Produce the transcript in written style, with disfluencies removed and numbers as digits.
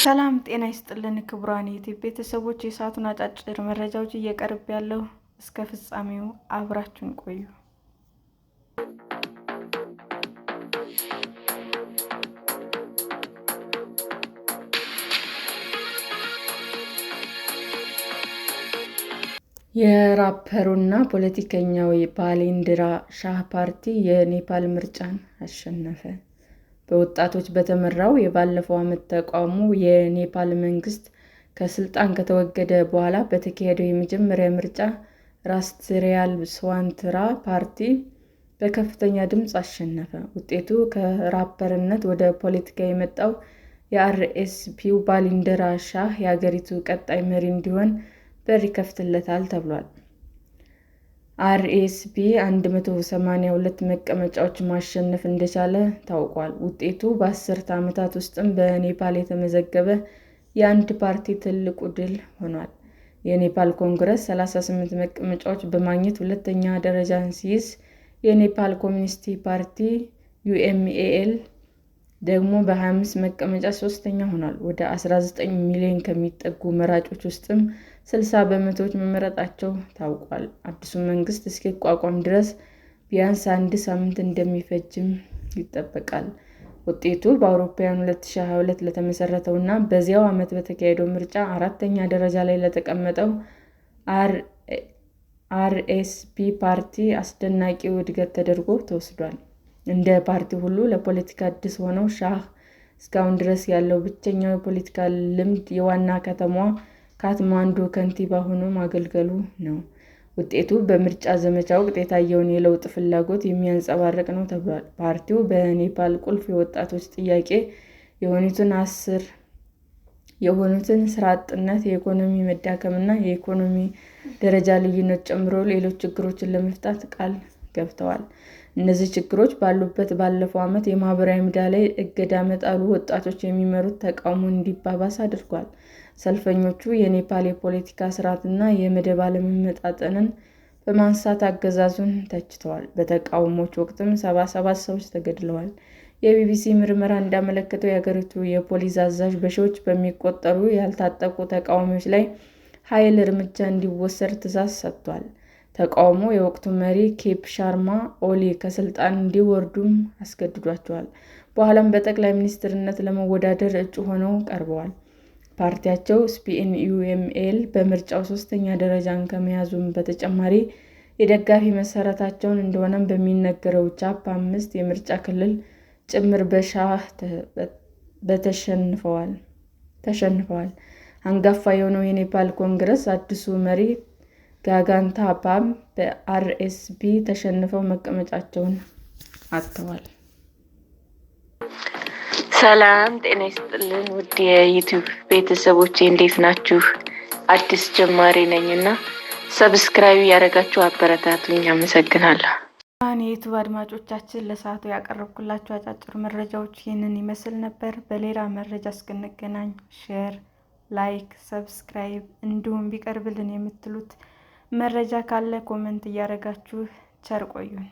ሰላም ጤና ይስጥልን ክቡራን የዩቲዩብ ቤተሰቦች፣ የሰዓቱን አጫጭር መረጃዎች እየቀርብ ያለው እስከ ፍጻሜው አብራችሁን ቆዩ። የራፐሩና ፖለቲከኛው ባሊንድራ ሻህ ፓርቲ የኔፓል ምርጫን አሸነፈ። በወጣቶች በተመራው የባለፈው ዓመት ተቃውሞ የኔፓል መንግስት ከስልጣን ከተወገደ በኋላ በተካሄደው የመጀመሪያ ምርጫ ራስትሪያል ስዋንትራ ፓርቲ በከፍተኛ ድምፅ አሸነፈ። ውጤቱ ከራፐርነት ወደ ፖለቲካ የመጣው የአርኤስፒው ባሊንድራ ሻህ የአገሪቱ ቀጣይ መሪ እንዲሆን በር ይከፍትለታል ተብሏል። አርኤስፒ 182 መቀመጫዎች ማሸነፍ እንደቻለ ታውቋል። ውጤቱ በ10 ዓመታት ውስጥም በኔፓል የተመዘገበ የአንድ ፓርቲ ትልቁ ድል ሆኗል። የኔፓል ኮንግረስ 38 መቀመጫዎች በማግኘት ሁለተኛ ደረጃን ሲይዝ፣ የኔፓል ኮሚኒስት ፓርቲ ዩኤምኤል ደግሞ በ25 መቀመጫ ሶስተኛ ሆኗል። ወደ 19 ሚሊዮን ከሚጠጉ መራጮች ውስጥም 60 በመቶዎች መመረጣቸው ታውቋል። አዲሱ መንግስት እስኪቋቋም ድረስ ቢያንስ አንድ ሳምንት እንደሚፈጅም ይጠበቃል። ውጤቱ በአውሮፓውያን 2022 ለተመሰረተው እና በዚያው ዓመት በተካሄደው ምርጫ አራተኛ ደረጃ ላይ ለተቀመጠው አርኤስፒ ፓርቲ አስደናቂው እድገት ተደርጎ ተወስዷል። እንደ ፓርቲው ሁሉ ለፖለቲካ አዲስ ሆነው ሻህ እስካሁን ድረስ ያለው ብቸኛው የፖለቲካ ልምድ የዋና ከተማዋ ካትማንዱ ከንቲባ ሆኖ ማገልገሉ ነው። ውጤቱ በምርጫ ዘመቻ ወቅት የታየውን የለውጥ ፍላጎት የሚያንጸባርቅ ነው ተብሏል። ፓርቲው በኔፓል ቁልፍ የወጣቶች ጥያቄ የሆኑትን ስራ አጥነት፣ የኢኮኖሚ መዳከምና የኢኮኖሚ ደረጃ ልዩነት ጨምሮ ሌሎች ችግሮችን ለመፍታት ቃል ገብተዋል። እነዚህ ችግሮች ባሉበት ባለፈው ዓመት የማህበራዊ ሚዲያ ላይ እገዳ መጣሉ ወጣቶች የሚመሩት ተቃውሞ እንዲባባስ አድርጓል። ሰልፈኞቹ የኔፓል የፖለቲካ ስርዓትና የመደብ አለመመጣጠንን በማንሳት አገዛዙን ተችተዋል። በተቃውሞዎች ወቅትም 77 ሰዎች ተገድለዋል። የቢቢሲ ምርመራ እንዳመለከተው የአገሪቱ የፖሊስ አዛዥ በሺዎች በሚቆጠሩ ያልታጠቁ ተቃዋሚዎች ላይ ኃይል እርምጃ እንዲወሰድ ትዕዛዝ ሰጥቷል። ተቃውሞ የወቅቱ መሪ ኬፒ ሻርማ ኦሊ ከስልጣን እንዲወርዱም አስገድዷቸዋል። በኋላም በጠቅላይ ሚኒስትርነት ለመወዳደር እጩ ሆነው ቀርበዋል። ፓርቲያቸው ስፒኤንዩኤምኤል በምርጫው ሶስተኛ ደረጃን ከመያዙም በተጨማሪ የደጋፊ መሰረታቸውን እንደሆነም በሚነገረው ቻፕ 5 የምርጫ ክልል ጭምር በሻህ ተሸንፈዋል። አንጋፋ የሆነው የኔፓል ኮንግረስ አዲሱ መሪ ጋጋንታ ፓም በአርኤስፒ ተሸንፈው መቀመጫቸውን አጥተዋል። ሰላም ጤና ይስጥልን ውድ የዩቲዩብ ቤተሰቦቼ እንዴት ናችሁ? አዲስ ጀማሪ ነኝና ሰብስክራይብ ያደረጋችሁ አበረታቱኝ። አመሰግናለሁ። የዩቲዩብ አድማጮቻችን ለሰዓቱ ያቀረብኩላችሁ አጫጭር መረጃዎች ይህንን ይመስል ነበር። በሌላ መረጃ እስክንገናኝ ሼር፣ ላይክ፣ ሰብስክራይብ እንዲሁም ቢቀርብልን የምትሉት መረጃ ካለ ኮሜንት እያደረጋችሁ ቸር ቆዩን።